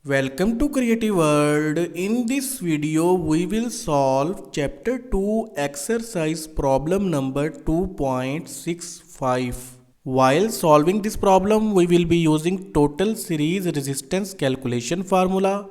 Welcome to Creative World. In this video, we will solve Chapter 2 exercise problem number 2.65. While solving this problem, we will be using total series resistance calculation formula.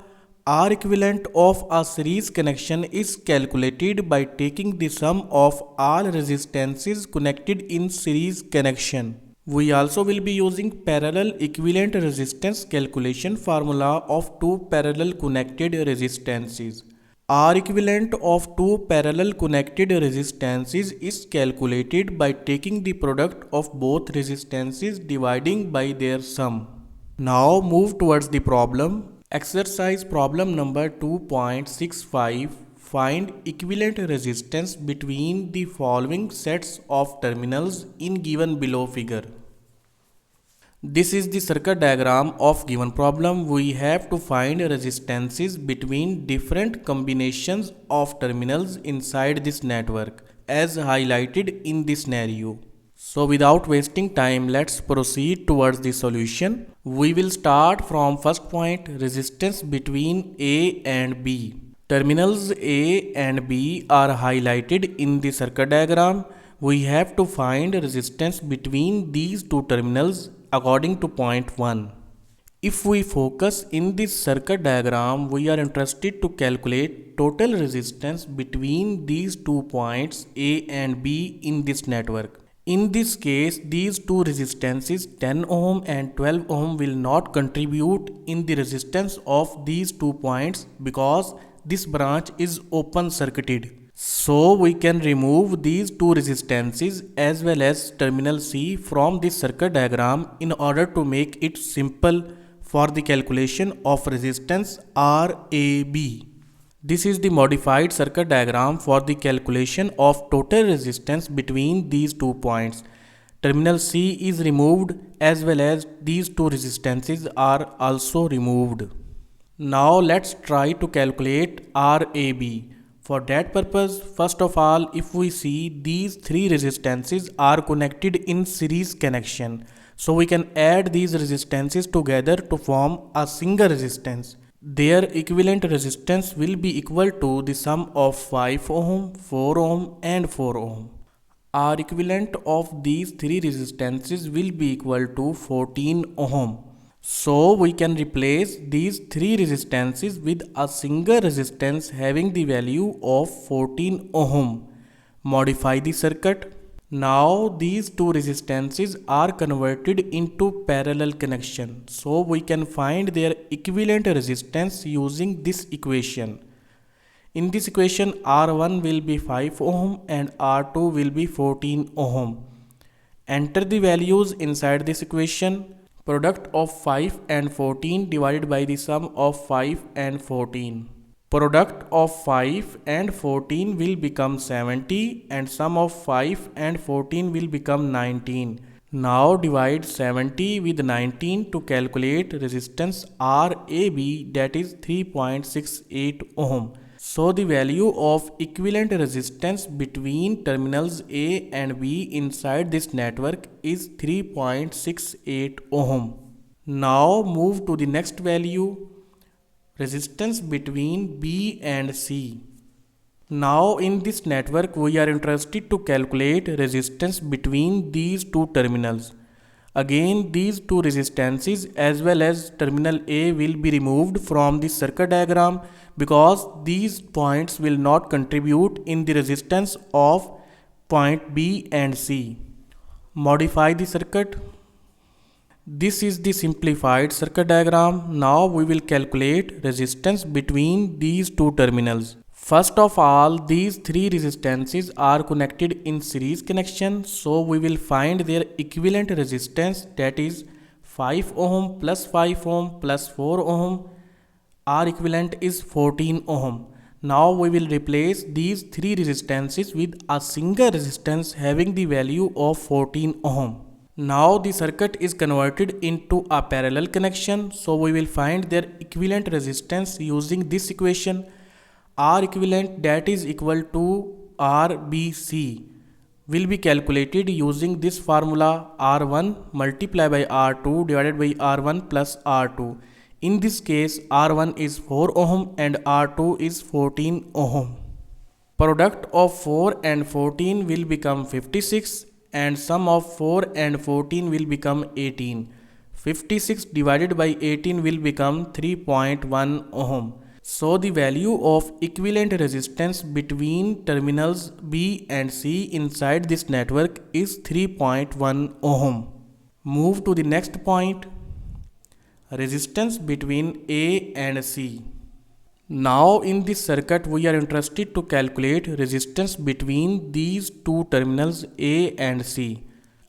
R equivalent of a series connection is calculated by taking the sum of all resistances connected in series connection. We also will be using parallel equivalent resistance calculation formula of two parallel connected resistances. R equivalent of two parallel connected resistances is calculated by taking the product of both resistances dividing by their sum. Now move towards the problem. Exercise problem number 2.65. Find equivalent resistance between the following sets of terminals in given below figure. This is the circuit diagram of given problem. We have to find resistances between different combinations of terminals inside this network as highlighted in this scenario. So without wasting time, let's proceed towards the solution. We will start from first point, resistance between A and B. Terminals A and B are highlighted in the circuit diagram. We have to find resistance between these two terminals according to point 1. If we focus in this circuit diagram, we are interested to calculate total resistance between these 2 points A and B in this network. In this case, these two resistances 10 ohm and 12 ohm will not contribute in the resistance of these 2 points because this branch is open circuited. So we can remove these two resistances as well as terminal C from this circuit diagram in order to make it simple for the calculation of resistance RAB. This is the modified circuit diagram for the calculation of total resistance between these 2 points. Terminal C is removed as well as these two resistances are also removed. Now let's try to calculate RAB. For that purpose, first of all, if we see these three resistances are connected in series connection, so we can add these resistances together to form a single resistance. Their equivalent resistance will be equal to the sum of 5 ohm, 4 ohm and 4 ohm. R equivalent of these three resistances will be equal to 14 ohm. So we can replace these three resistances with a single resistance having the value of 14 ohm. Modify the circuit. Now these two resistances are converted into parallel connection. So we can find their equivalent resistance using this equation. In this equation, R1 will be 5 ohm and R2 will be 14 ohm. Enter the values inside this equation. Product of 5 and 14 divided by the sum of 5 and 14. Product of 5 and 14 will become 70 and sum of 5 and 14 will become 19. Now divide 70 with 19 to calculate resistance RAB, that is 3.68 ohm. So the value of equivalent resistance between terminals A and B inside this network is 3.68 ohm. Now move to the next value, resistance between B and C. Now in this network we are interested to calculate resistance between these two terminals. Again, these two resistances as well as terminal A will be removed from the circuit diagram because these points will not contribute in the resistance of point B and C. Modify the circuit. This is the simplified circuit diagram. Now we will calculate resistance between these two terminals. First of all, these three resistances are connected in series connection, so we will find their equivalent resistance, that is 5 ohm plus 5 ohm plus 4 ohm. R equivalent is 14 ohm. Now we will replace these three resistances with a single resistance having the value of 14 ohm. Now the circuit is converted into a parallel connection, so we will find their equivalent resistance using this equation. R equivalent, that is equal to RBC, will be calculated using this formula, R1 multiplied by R2 divided by R1 plus R2. In this case, R1 is 4 ohm and R2 is 14 ohm. Product of 4 and 14 will become 56 and sum of 4 and 14 will become 18. 56 divided by 18 will become 3.1 ohm. So the value of equivalent resistance between terminals B and C inside this network is 3.1 ohm. Move to the next point. Resistance between A and C. Now in this circuit we are interested to calculate resistance between these two terminals A and C.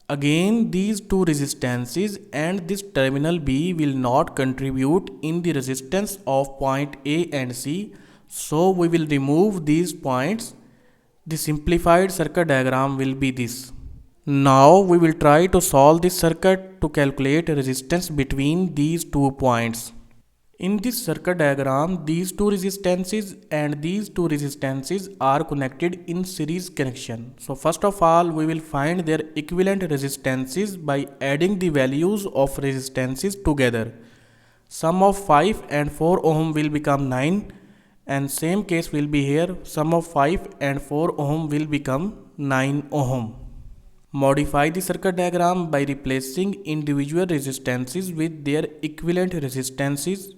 Again these two resistances and this terminal B will not contribute in the resistance of point A and C, so we will remove these points. The simplified circuit diagram will be this. Now we will try to solve this circuit to calculate resistance between these 2 points. In this circuit diagram, these two resistances and these two resistances are connected in series connection. So first of all, we will find their equivalent resistances by adding the values of resistances together. Sum of 5 and 4 ohm will become 9, and same case will be here. Sum of 5 and 4 ohm will become 9 ohm. Modify the circuit diagram by replacing individual resistances with their equivalent resistances.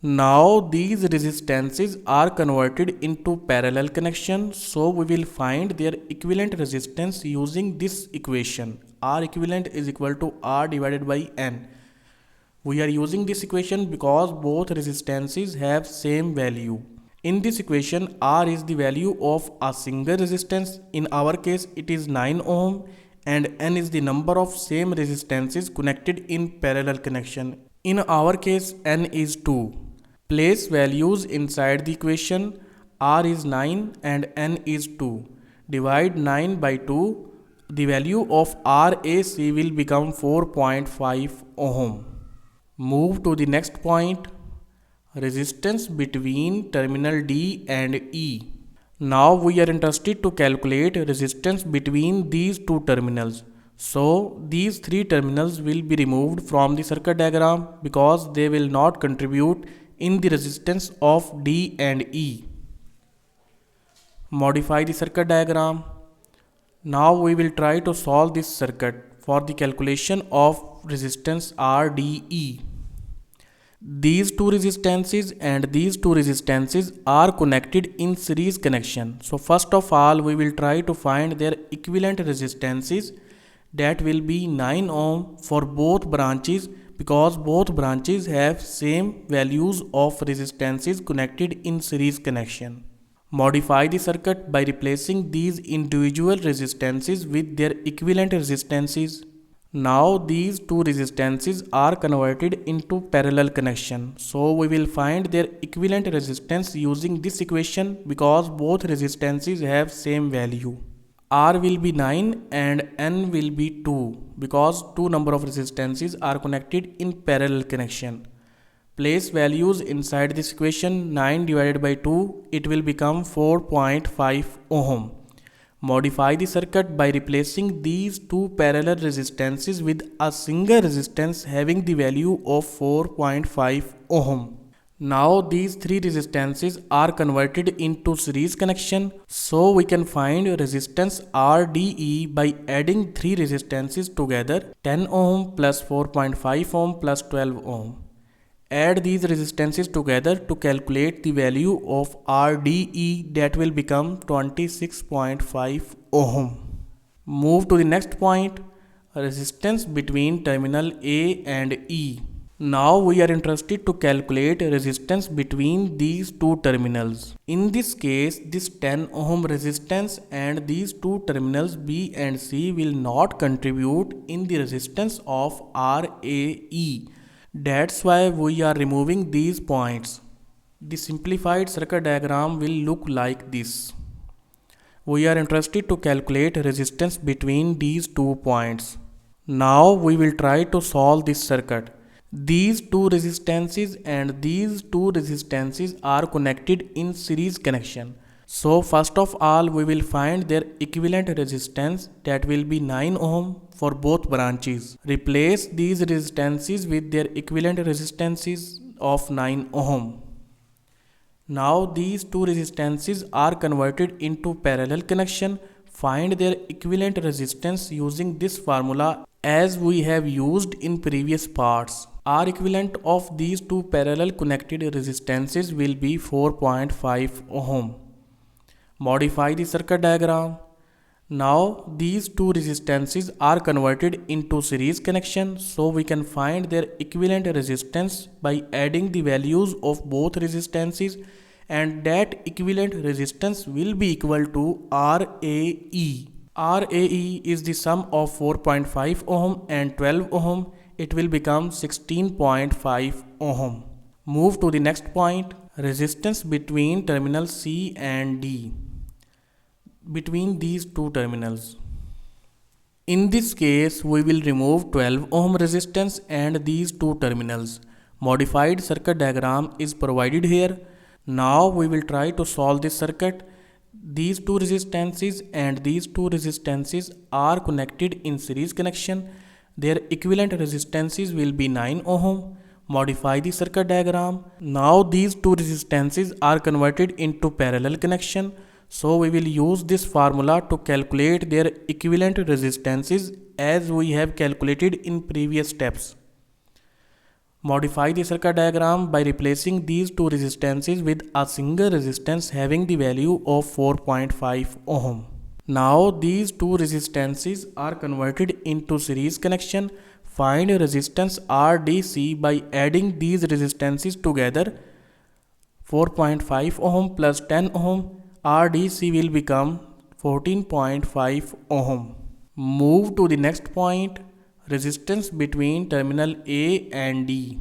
Now these resistances are converted into parallel connection, so we will find their equivalent resistance using this equation. R equivalent is equal to R divided by N. We are using this equation because both resistances have same value. In this equation, R is the value of a single resistance. In our case, it is 9 ohm, and N is the number of same resistances connected in parallel connection. In our case, N is 2. Place values inside the equation. R is 9 and N is 2. Divide 9 by 2. The value of RAC will become 4.5 ohm. Move to the next point. Resistance between terminal D and E. Now we are interested to calculate resistance between these two terminals. So these three terminals will be removed from the circuit diagram because they will not contribute in the resistance of D and E. Modify the circuit diagram. Now we will try to solve this circuit for the calculation of resistance RDE. These two resistances and these two resistances are connected in series connection. So first of all, we will try to find their equivalent resistances. That will be 9 ohm for both branches because both branches have same values of resistances connected in series connection. Modify the circuit by replacing these individual resistances with their equivalent resistances. Now these two resistances are converted into parallel connection. So we will find their equivalent resistance using this equation because both resistances have same value. R will be 9 and N will be 2 because two number of resistances are connected in parallel connection. Place values inside this equation. 9 divided by 2, it will become 4.5 ohm. Modify the circuit by replacing these two parallel resistances with a single resistance having the value of 4.5 ohm. Now these three resistances are converted into series connection, so we can find resistance RDE by adding three resistances together, 10 ohm plus 4.5 ohm plus 12 ohm. Add these resistances together to calculate the value of RDE, that will become 26.5 ohm. Move to the next point, resistance between terminal A and E. Now we are interested to calculate resistance between these two terminals. In this case, this 10 ohm resistance and these two terminals B and C will not contribute in the resistance of RAE. That's why we are removing these points. The simplified circuit diagram will look like this. We are interested to calculate resistance between these 2 points. Now we will try to solve this circuit. These two resistances and these two resistances are connected in series connection. So first of all, we will find their equivalent resistance, that will be 9 ohm for both branches. Replace these resistances with their equivalent resistances of 9 ohm. Now these two resistances are converted into parallel connection. Find their equivalent resistance using this formula as we have used in previous parts. R equivalent of these two parallel connected resistances will be 4.5 ohm. Modify the circuit diagram. Now these two resistances are converted into series connection, so we can find their equivalent resistance by adding the values of both resistances, and that equivalent resistance will be equal to RAE. RAE is the sum of 4.5 ohm and 12 ohm. It will become 16.5 ohm. Move to the next point, resistance between terminal C and D. Between these two terminals. In this case, we will remove 12 ohm resistance and these two terminals. Modified circuit diagram is provided here. Now we will try to solve this circuit. These two resistances and these two resistances are connected in series connection. Their equivalent resistances will be 9 ohm. Modify the circuit diagram. Now these two resistances are converted into parallel connection. So we will use this formula to calculate their equivalent resistances as we have calculated in previous steps. Modify the circuit diagram by replacing these two resistances with a single resistance having the value of 4.5 ohm. Now these two resistances are converted into series connection. Find resistance RDC by adding these resistances together. 4.5 ohm plus 10 ohm. RDC will become 14.5 ohm. Move to the next point, resistance between terminal A and D.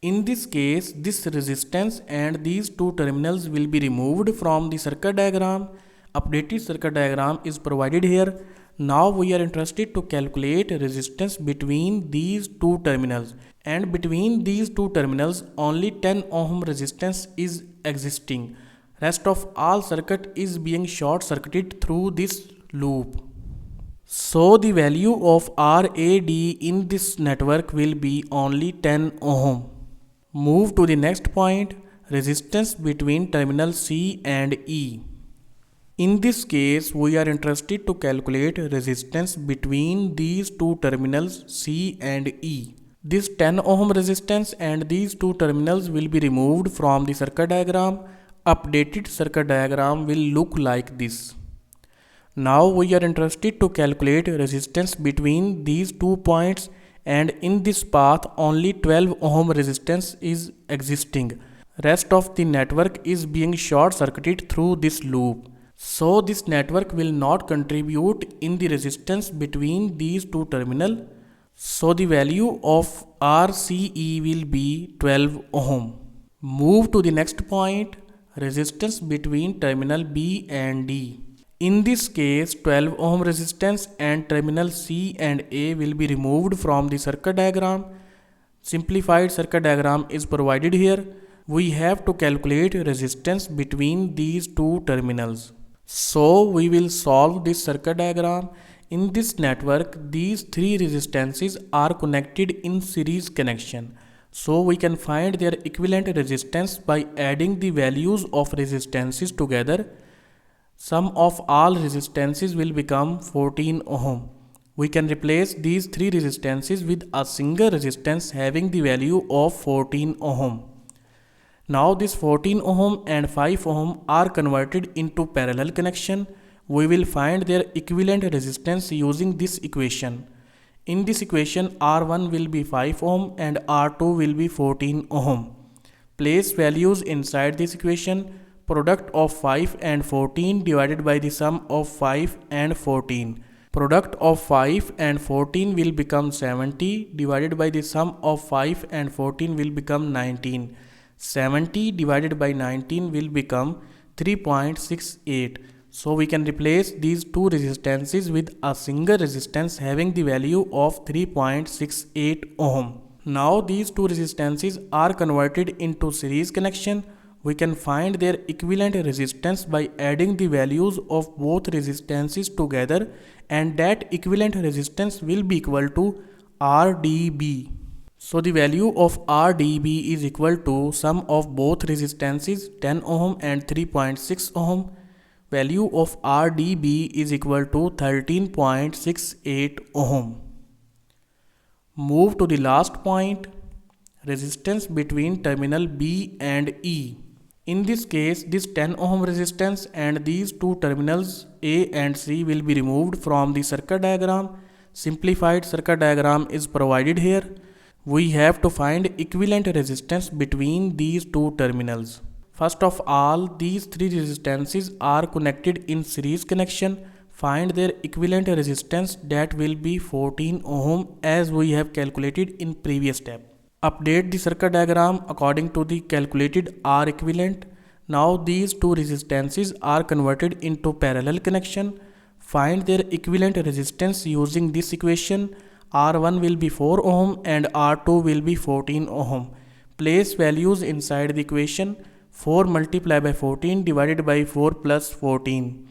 In this case, this resistance and these two terminals will be removed from the circuit diagram. Updated circuit diagram is provided here. Now we are interested to calculate resistance between these two terminals, and between these two terminals only 10 ohm resistance is existing. Rest of all circuit is being short circuited through this loop. So the value of RAD in this network will be only 10 ohm. Move to the next point, resistance between terminal C and E. In this case, we are interested to calculate resistance between these two terminals C and E. This 10 ohm resistance and these two terminals will be removed from the circuit diagram. Updated circuit diagram will look like this. Now we are interested to calculate resistance between these 2 points, and in this path only 12 ohm resistance is existing. Rest of the network is being short circuited through this loop. So this network will not contribute in the resistance between these two terminals. So the value of RCE will be 12 ohm. Move to the next point, resistance between terminal B and D. In this case, 12 ohm resistance and terminal C and A will be removed from the circuit diagram. Simplified circuit diagram is provided here. We have to calculate resistance between these two terminals. So we will solve this circuit diagram. In this network, these three resistances are connected in series connection. So we can find their equivalent resistance by adding the values of resistances together. Sum of all resistances will become 14 ohm. We can replace these three resistances with a single resistance having the value of 14 ohm. Now this 14 ohm and 5 ohm are converted into parallel connection. We will find their equivalent resistance using this equation. In this equation, R1 will be 5 ohm and R2 will be 14 ohm. Place values inside this equation. Product of 5 and 14 divided by the sum of 5 and 14. Product of 5 and 14 will become 70 divided by the sum of 5 and 14 will become 19. 70 divided by 19 will become 3.68. So we can replace these two resistances with a single resistance having the value of 3.68 ohm. Now these two resistances are converted into series connection. we can find their equivalent resistance by adding the values of both resistances together, and that equivalent resistance will be equal to RdB. So the value of RdB is equal to sum of both resistances 10 ohm and 3.6 ohm. Value of RdB is equal to 13.68 ohm. Move to the last point, resistance between terminal B and E. In this case, this 10 ohm resistance and these two terminals A and C will be removed from the circuit diagram. Simplified circuit diagram is provided here. We have to find equivalent resistance between these two terminals. First of all, these three resistances are connected in series connection. Find their equivalent resistance, that will be 14 ohm as we have calculated in previous step. Update the circuit diagram according to the calculated R equivalent. Now these two resistances are converted into parallel connection. Find their equivalent resistance using this equation. R1 will be 4 ohm and R2 will be 14 ohm. Place values inside the equation. 4 multiplied by 14 divided by 4 plus 14.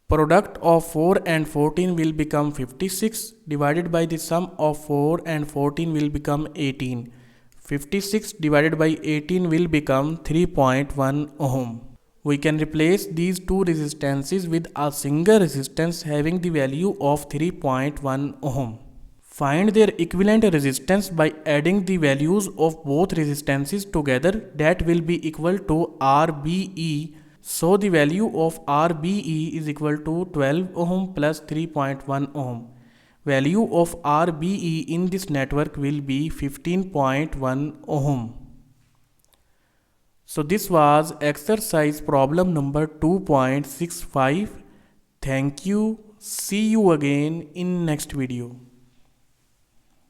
Product of 4 and 14 will become 56 divided by the sum of 4 and 14 will become 18. 56 divided by 18 will become 3.1 ohm. We can replace these two resistances with a single resistance having the value of 3.1 ohm. Find their equivalent resistance by adding the values of both resistances together, that will be equal to RBE. So the value of RBE is equal to 12 ohm plus 3.1 ohm. Value of RBE in this network will be 15.1 ohm. So this was exercise problem number 2.65. Thank you. See you again in next video.